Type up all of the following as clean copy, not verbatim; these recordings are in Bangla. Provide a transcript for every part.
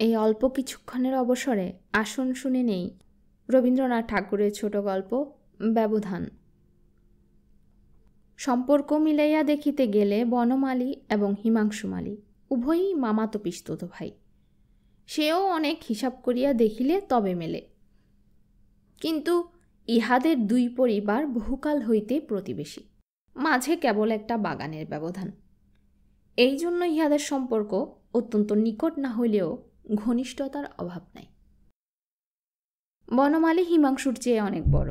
এই অল্প কিছুক্ষণের অবসরে আসুন শুনে নেই রবীন্দ্রনাথ ঠাকুরের ছোট গল্প ব্যবধান। সম্পর্ক মিলাইয়া দেখিতে গেলে বনমালী এবং হিমাংশুমালী উভয়ই মামাতো পিস্তুত ভাই। সেও অনেক হিসাব করিয়া দেখিলে তবে মেলে, কিন্তু ইহাদের দুই পরিবার বহুকাল হইতে প্রতিবেশী, মাঝে কেবল একটা বাগানের ব্যবধান। এই জন্য ইহাদের সম্পর্ক অত্যন্ত নিকট না হইলেও ঘনিষ্ঠতার অভাব নাই। বনমালী হিমাংশুর চেয়ে অনেক বড়।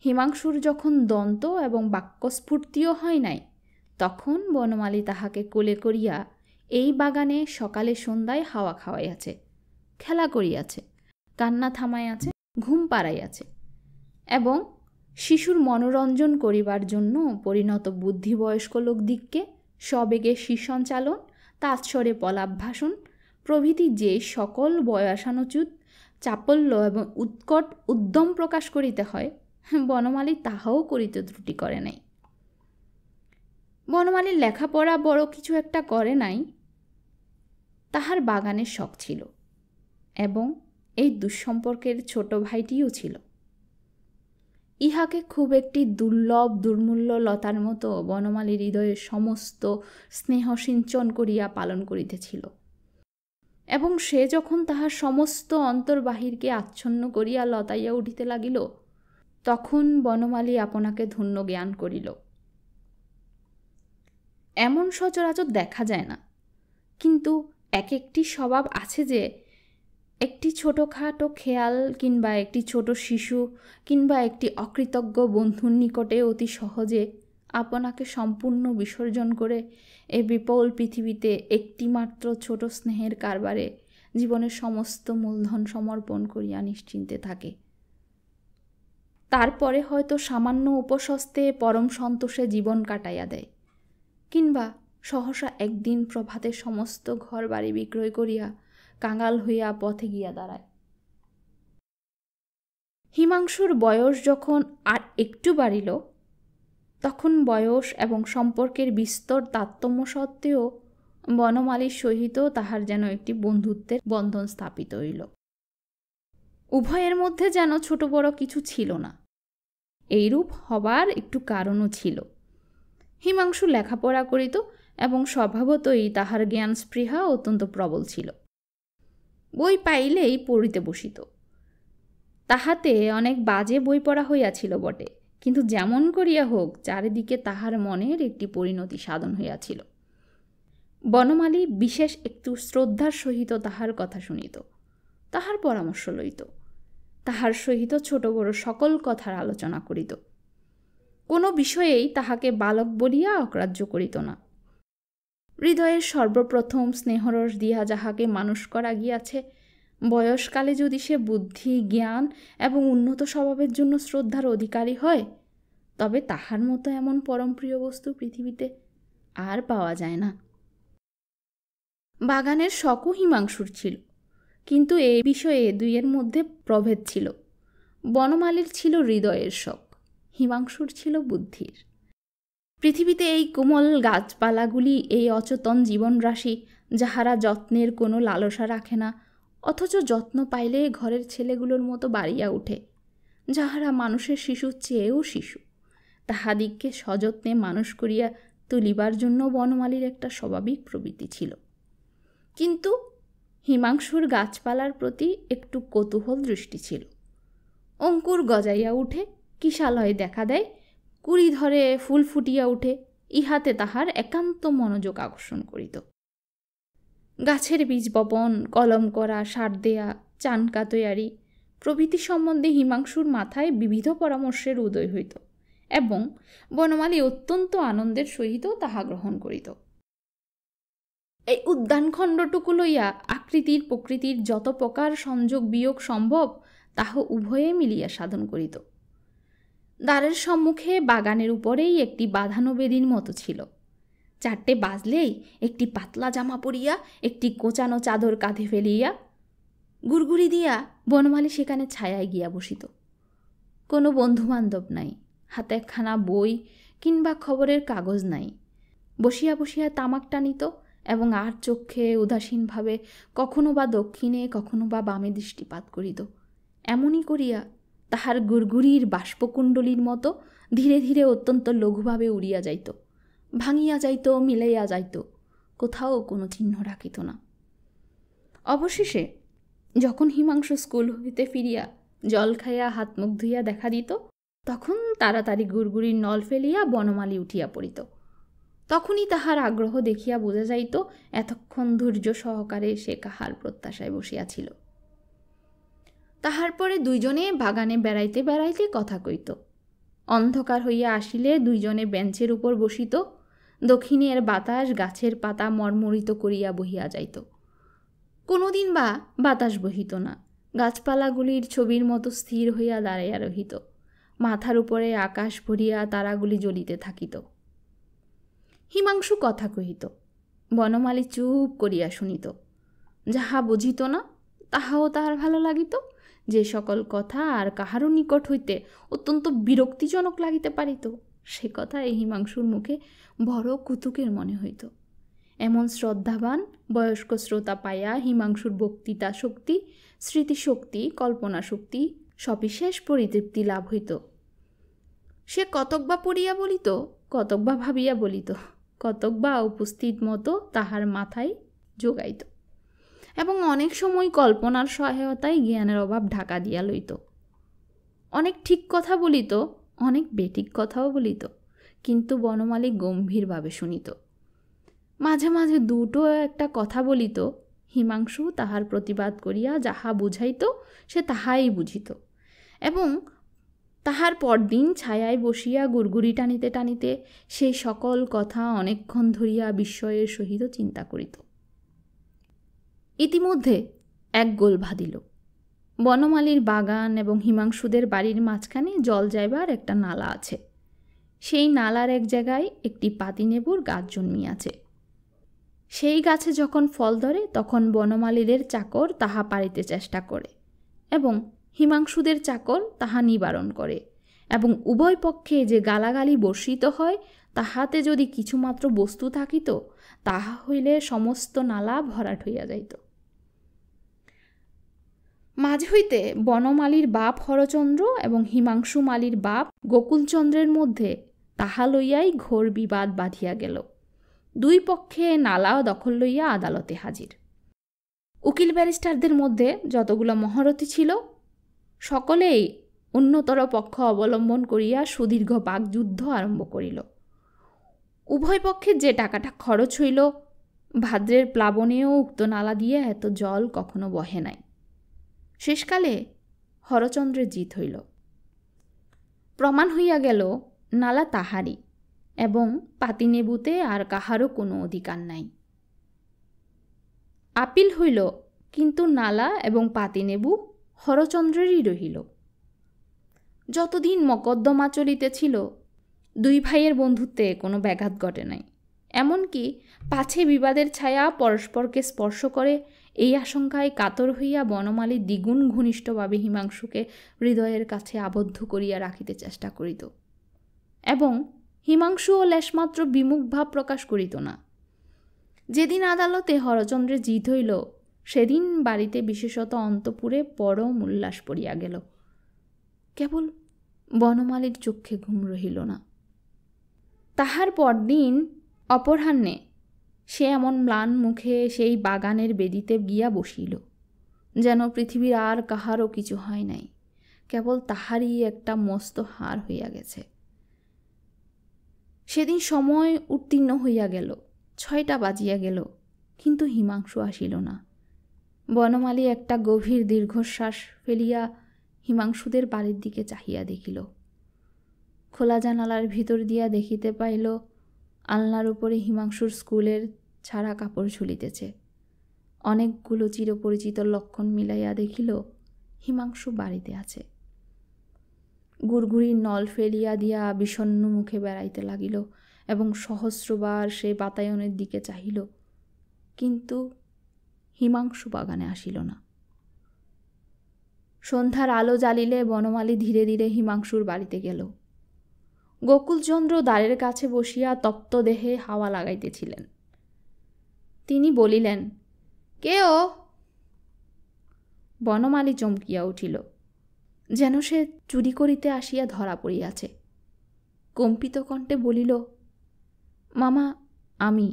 হিমাংশুর যখন দন্ত এবং বাক্যস্ফূর্তিও হয় নাই, তখন বনমালী তাহাকে কোলে করিয়া এই বাগানে সকালে সন্ধ্যায় হাওয়া খাওয়াইয়াছে, খেলা করিয়াছে, কান্না থামাইয়াছে, ঘুম পাড়াইয়াছে এবং শিশুর মনোরঞ্জন করিবার জন্য পরিণত বুদ্ধিবয়স্ক লোকদিগকে সবেগে শিসঞ্চালন, তাৎস্বরে পলাপভাষণ প্রভৃতি যে সকল বয়সানুচিত চাপল্য এবং উৎকট উদ্যম প্রকাশ করিতে হয়, বনমালী তাহাও করিতে ত্রুটি করে নাই। বনমালীর লেখাপড়া বড় কিছু একটা করে নাই, তাহার বাগানের শখ ছিল এবং এই দুঃসম্পর্কের ছোট ভাইটিও ছিল। ইহাকে খুব একটি দুর্লভ দুর্মূল্য লতার মতো বনমালীর হৃদয়ের সমস্ত স্নেহ সিঞ্চন করিয়া পালন করিতেছিল এবং সে যখন তাহার সমস্ত অন্তর্বাহিরকে আচ্ছন্ন করিয়া লতাইয়া উঠিতে লাগিল, তখন বনমালী আপনাকে ধন্য জ্ঞান করিল। এমন সচরাচর দেখা যায় না, কিন্তু এক একটি স্বভাব আছে যে একটি ছোটোখাটো খেয়াল কিংবা একটি ছোট শিশু কিংবা একটি অকৃতজ্ঞ বন্ধুর নিকটে অতি সহজে আপনাকে সম্পূর্ণ বিসর্জন করে এই বিপুল পৃথিবীতে একটিমাত্র ছোট স্নেহের কারবারে জীবনের সমস্ত মূলধন সমর্পণ করিয়া নিশ্চিন্তে থাকে। তারপরে হয়তো সামান্য উপস্বস্তে পরম সন্তোষে জীবন কাটাইয়া দেয়, কিংবা সহসা একদিন প্রভাতে সমস্ত ঘর বাড়ি বিক্রয় করিয়া কাঙাল হইয়া পথে গিয়া দাঁড়ায়। হিমাংশুর বয়স যখন আর একটু বাড়িল, তখন বয়স এবং সম্পর্কের বিস্তর তারতম্য সত্ত্বেও বনমালীর সহিত তাহার যেন একটি বন্ধুত্বের বন্ধন স্থাপিত হইল। উভয়ের মধ্যে যেন ছোট বড় কিছু ছিল না। এইরূপ হবার একটু কারণও ছিল। হিমাংশু লেখাপড়া করিত এবং স্বভাবতই তাহার জ্ঞান স্পৃহা অত্যন্ত প্রবল ছিল। বই পাইলেই পড়িতে বসিত। তাহাতে অনেক বাজে বই পড়া হইয়াছিল বটে, কিন্তু যেমন করিয়া হোক চারিদিকে তাহার মনের একটি পরিণতি সাধন হইয়াছিল। বনমালী বিশেষ একটু শ্রদ্ধার সহিত তাহার কথা শুনিত, তাহার পরামর্শ লইত, তাহার সহিত ছোট বড় সকল কথার আলোচনা করিত। কোনো বিষয়েই তাহাকে বালক বলিয়া অগ্রাহ্য করিত না। হৃদয়ের সর্বপ্রথম স্নেহরস দিয়া যাহাকে মানুষ করা গিয়াছে, বয়সকালে যদি সে বুদ্ধি, জ্ঞান এবং উন্নত স্বভাবের জন্য শ্রদ্ধার অধিকারী হয়, তবে তাহার মতো এমন পরম প্রিয় বস্তু পৃথিবীতে আর পাওয়া যায় না। বাগানের শখও হিমাংশুর ছিল, কিন্তু এই বিষয়ে দুইয়ের মধ্যে প্রভেদ ছিল। বনমালীর ছিল হৃদয়ের শখ, হিমাংশুর ছিল বুদ্ধির। পৃথিবীতে এই কোমল গাছপালাগুলি, এই অচেতন জীবনরাশি, যাহারা যত্নের কোনো লালসা রাখে না, অথচ যত্ন পাইলে ঘরের ছেলেগুলোর মতো বাড়িয়া উঠে, যাহারা মানুষের শিশুর চেয়েও শিশু, তাহাদিগকে সযত্নে মানুষ করিয়া তুলিবার জন্য বনমালীর একটা স্বাভাবিক প্রবৃত্তি ছিল। কিন্তু হিমাংশুর গাছপালার প্রতি একটু কৌতূহল দৃষ্টি ছিল। অঙ্কুর গজাইয়া উঠে, কিশালয় দেখা দেয়, কুড়ি ধরে, ফুল ফুটিয়া উঠে, ইহাতে তাহার একান্ত মনোযোগ আকর্ষণ করিত। গাছের বীজ বপন, কলম করা, সার দেয়া, চানকা তৈয়ারি প্রভৃতি সম্বন্ধে হিমাংশুর মাথায় বিবিধ পরামর্শের উদয় হইত এবং বনমালী অত্যন্ত আনন্দের সহিত তাহা গ্রহণ করিত। এই উদ্যানখণ্ডটুকু লইয়া আকৃতির প্রকৃতির যত প্রকার সংযোগ বিয়োগ সম্ভব তাহা উভয়ে মিলিয়া সাধন করিত। দ্বারের সম্মুখে বাগানের উপরেই একটি বাঁধানো বেদির মতো ছিল। 4টে বাজলেই একটি পাতলা জামা পরিয়া, একটি কোঁচানো চাদর কাঁধে ফেলিয়া, গুড়গুড়ি দিয়া বনমালী সেখানে ছায়ায় গিয়া বসিত। কোনো বন্ধুবান্ধব নাই, হাতে একখানা বই কিংবা খবরের কাগজ নাই। বসিয়া বসিয়া তামাক টানিত এবং আর চক্ষে উদাসীনভাবে কখনো বা দক্ষিণে কখনো বা বামে দৃষ্টিপাত করিত। এমনই করিয়া তাহার গুড়গুড়ির বাষ্পকুণ্ডলীর মতো ধীরে ধীরে অত্যন্ত লঘুভাবে উড়িয়া যাইত, ভাঙিয়া যাইত, মিলাইয়া যাইত, কোথাও কোনো চিহ্ন রাখিত না। অবশেষে যখন হিমাংশু স্কুল হইতে ফিরিয়া জল খাইয়া হাত মুখ ধুইয়া দেখা দিত, তখন তাড়াতাড়ি গুড়গুড়ির নল ফেলিয়া বনমালী উঠিয়া পড়িত। তখনই তাহার আগ্রহ দেখিয়া বোঝা যাইত এতক্ষণ ধৈর্য সহকারে সে কাহার প্রত্যাশায় বসিয়াছিল। তাহার পরে দুইজনে বাগানে বেড়াইতে বেড়াইতে কথা কইত। অন্ধকার হইয়া আসিলে দুইজনে বেঞ্চের উপর বসিত। দক্ষিণের বাতাস গাছের পাতা মর্মরিত করিয়া বহিয়া যাইত। কোনোদিন বা বাতাস বহিত না, গাছপালাগুলির ছবির মতো স্থির হইয়া দাঁড়াইয়া রহিত। মাথার উপরে আকাশ ভরিয়া তারাগুলি জ্বলিতে থাকিত। হিমাংশু কথা কহিত, বনমালী চুপ করিয়া শুনিত। যাহা বুঝিত না তাহাও তাহার ভালো লাগিত। যে সকল কথা আর কাহারও নিকট হইতে অত্যন্ত বিরক্তিজনক লাগিতে পারিত, সে কথা এই হিমাংশুর মুখে বড় কৌতুকের মনে হইত। এমন শ্রদ্ধাবান বয়স্ক শ্রোতা পাইয়া হিমাংশুর বক্তৃতা শক্তি, স্মৃতিশক্তি, কল্পনা শক্তি সবিশেষ পরিতৃপ্তি লাভ হইত। সে কতকবা পড়িয়া বলিত, কতকবা ভাবিয়া বলিত, কতকবা উপস্থিত মতো তাহার মাথায় যোগাইত, এবং অনেক সময় কল্পনার সহায়তায় জ্ঞানের অভাব ঢাকা দিয়া লইত। অনেক ঠিক কথা বলিত, অনেক বেঠিক কথাও বলিত, কিন্তু বনমালী গম্ভীরভাবে শুনিত। মাঝে মাঝে দুটো একটা কথা বলিত, হিমাংশু তাহার প্রতিবাদ করিয়া যাহা বুঝাইত সে তাহাই বুঝিত, এবং তাহার পরদিন ছায়ায় বসিয়া গুড়গুড়ি টানিতে টানিতে সেই সকল কথা অনেকক্ষণ ধরিয়া বিস্ময়ের সহিত চিন্তা করিত। ইতিমধ্যে এক গোল বাঁধিল। বনমালীর বাগান এবং হিমাংশুদের বাড়ির মাঝখানে জল যাইবার একটা নালা আছে। সেই নালার এক জায়গায় একটি পাতিনেবুর গাছ জন্মিয়াছে। সেই গাছে যখন ফল ধরে তখন বনমালীদের চাকর তাহা পাড়িতে চেষ্টা করে এবং হিমাংশুদের চাকর তাহা নিবারণ করে, এবং উভয় পক্ষে যে গালাগালি বর্ষিত হয় তাহাতে যদি কিছুমাত্র বস্তু থাকিত তাহা হইলে সমস্ত নালা ভরাট হইয়া যাইত। মাঝে হইতে বনমালীর বাপ হরচন্দ্র এবং হিমাংশু মালীর বাপ গোকুলচন্দ্রের মধ্যে তাহা লইয়াই ঘোর বিবাদ বাঁধিয়া গেল। দুই পক্ষে নালা দখল লইয়া আদালতে হাজির। উকিল ব্যারিস্টারদের মধ্যে যতগুলো মহারথী ছিল সকলেই অন্যতর পক্ষ অবলম্বন করিয়া সুদীর্ঘ বাকযুদ্ধ আরম্ভ করিল। উভয় পক্ষের যে টাকাটা খরচ হইল, ভাদ্রের প্লাবনেও উক্ত নালা দিয়ে এত জল কখনো বহে নাই। শেষকালে হরচন্দ্রের জিত হইল। প্রমাণ হইয়া গেল নালা তাহারই, এবং পাতিনেবুতে আর কাহারও কোনো অধিকার নাই। আপিল হইল, কিন্তু নালা এবং পাতিনেবু হরচন্দ্রেরই রহিল। যতদিন মকদ্দমা চলিতেছিল দুই ভাইয়ের বন্ধুত্বে কোনো ব্যাঘাত ঘটে নাই। এমনকি পাছে বিবাদের ছায়া পরস্পরকে স্পর্শ করে এই আশঙ্কায় কাতর হইয়া বনমালী দ্বিগুণ ঘনিষ্ঠভাবে হিমাংশুকে হৃদয়ের কাছে আবদ্ধ করিয়া রাখিতে চেষ্টা করিত, এবং হিমাংশুও লেশমাত্র বিমুখ ভাব প্রকাশ করিত না। যেদিন আদালতে হরচন্দ্রের জিত হইল সেদিন বাড়িতে বিশেষত অন্তঃপুরে পরম উল্লাস পড়িয়া গেল। কেবল বনমালীর চক্ষে ঘুম রহিল না। তাহার পরদিন অপরাহ্নে সে এমন ম্লান মুখে সেই বাগানের বেদিতে গিয়া বসিল, যেন পৃথিবীর আর কাহারও কিছু হয় নাই, কেবল তাহারই একটা মস্ত হার হইয়া গেছে। সেদিন সময় উত্তীর্ণ হইয়া গেল, 6টা বাজিয়া গেল, কিন্তু হিমাংশু আসিল না। বনমালী একটা গভীর দীর্ঘশ্বাস ফেলিয়া হিমাংশুদের বাড়ির দিকে চাহিয়া দেখিল। খোলা জানালার ভিতর দিয়া দেখিতে পাইল আলনার উপরে হিমাংশুর স্কুলের ছাড়া কাপড় ঝুলিতেছে। অনেকগুলো চিরপরিচিত লক্ষণ মিলাইয়া দেখিল হিমাংশু বাড়িতে আছে। গুড়গুড়ির নল ফেলিয়া দিয়া বিষণ্ণ মুখে বেড়াইতে লাগিল এবং সহস্রবার সে বাতায়নের দিকে চাহিল, কিন্তু হিমাংশু বাগানে আসিল না। সন্ধ্যার আলো জ্বালিলে বনমালী ধীরে ধীরে হিমাংশুর বাড়িতে গেল। গোকুলচন্দ্র দ্বারের কাছে বসিয়া তপ্ত দেহে হাওয়া লাগাইতেছিলেন। তিনি বলিলেন, কে ও? বনমালী চমকিয়া উঠিল, যেন সে চুরি করিতে আসিয়া ধরা পড়িয়াছে। কম্পিত কণ্ঠে বলিল, মামা, আমি।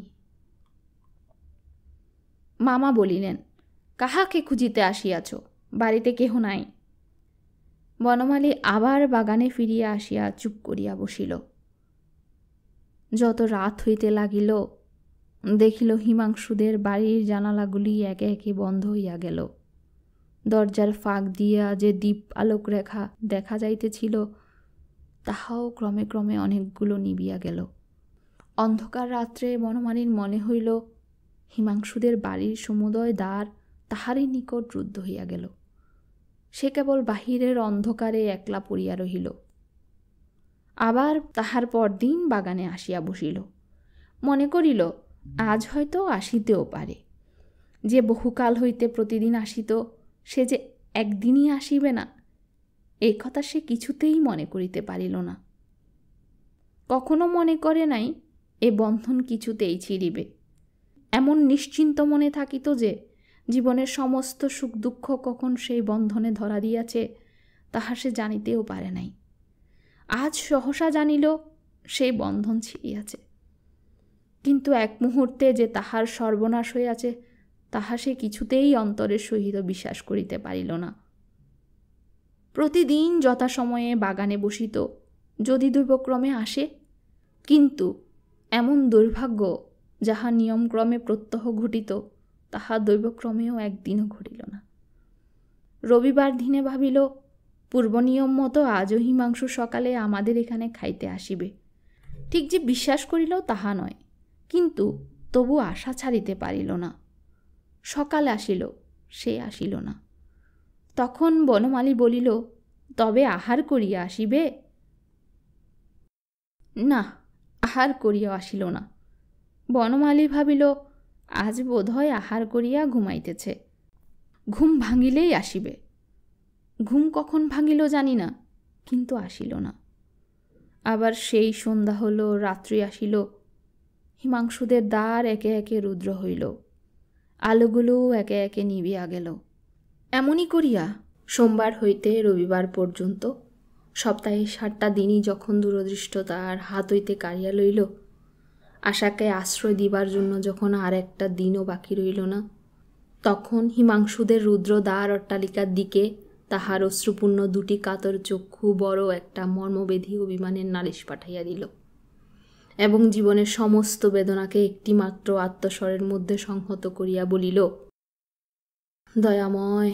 মামা বলিলেন, কাহাকে খুঁজিতে আসিয়াছ? বাড়িতে কেহ নাই। বনমালী আবার বাগানে ফিরিয়া আসিয়া চুপ করিয়া বসিল। যত রাত হইতে লাগিল, দেখিল হিমাংশুদের বাড়ির জানালাগুলি একে একে বন্ধ হইয়া গেল। দরজার ফাঁক দিয়া যে দীপ আলোক রেখা দেখা যাইতেছিল, তাহাও ক্রমে ক্রমে অনেকগুলো নিবিয়া গেল। অন্ধকার রাত্রে বনমালীর মনে হইল হিমাংশুদের বাড়ির সমুদয় দ্বার তাহারই নিকট রুদ্ধ হইয়া গেল। সে কেবল বাহিরের অন্ধকারে একলা পড়িয়া রহিল। আবার তাহার পরদিন বাগানে আসিয়া বসিল। মনে করিল, আজ হয়তো আসিতেও পারে। যে বহুকাল হইতে প্রতিদিন আসিত, সে যে একদিনই আসিবে না, এই কথা সে কিছুতেই মনে করিতে পারিল না। কখনো মনে করে নাই এ বন্ধন কিছুতেই ছিঁড়িবে। এমন নিশ্চিন্ত মনে থাকিত যে জীবনের সমস্ত সুখ দুঃখ কখন সেই বন্ধনে ধরা দিয়াছে, তাহা সে জানিতেও পারে নাই। আজ সহসা জানিল সেই বন্ধন ছিঁড়িয়াছে, কিন্তু এক মুহূর্তে যে তাহার সর্বনাশ হইয়াছে, তাহা সে কিছুতেই অন্তরের সহিত বিশ্বাস করিতে পারিল না। প্রতিদিন যথাসময়ে বাগানে বসিত, যদি দৈবক্রমে আসে, কিন্তু এমন দুর্ভাগ্য যাহা নিয়মক্রমে প্রত্যহ ঘটিত, তাহা দৈবক্রমেও একদিনও ঘটিল না। রবিবার দিনে ভাবিল, পূর্বনিয়ম মতো আজও হিমাংশু সকালে আমাদের এখানে খাইতে আসিবে। ঠিক যে বিশ্বাস করিল তাহা নয়, কিন্তু তবু আশা ছাড়িতে পারিল না। সকাল আসিল, সে আসিল না। তখন বনমালী বলিল, তবে আহার করিয়া আসিবে? না, আহার করিয়া আসিল না। বনমালী ভাবিল, আজ বোধহয় আহার করিয়া ঘুমাইতেছে, ঘুম ভাঙিলেই আসিবে। ঘুম কখন ভাঙিল জানি না, কিন্তু আসিল না। আবার সেই সন্ধ্যা হল, রাত্রি আসিল। হিমাংশুদের দ্বার একে একে রুদ্র হইল, আলোগুলো একে একে নিবিয়া গেল। এমনই করিয়া সোমবার হইতে রবিবার পর্যন্ত সপ্তাহে 7টা দিনই যখন দূরদৃষ্টতার হাত হইতে কাড়িয়া লইল, আশাকে আশ্রয় দিবার জন্য যখন আর একটা দিনও বাকি রইল না, তখন হিমাংশুদের রুদ্র দ্বার অট্টালিকার দিকে তাহার অশ্রুপূর্ণ দুটি কাতর চক্ষু বড় একটা মর্মবেধী অভিমানের নালিশ পাঠাইয়া দিল, এবং জীবনের সমস্ত বেদনাকে একটিমাত্র আত্মস্বরের মধ্যে সংহত করিয়া বলিল, দয়াময়,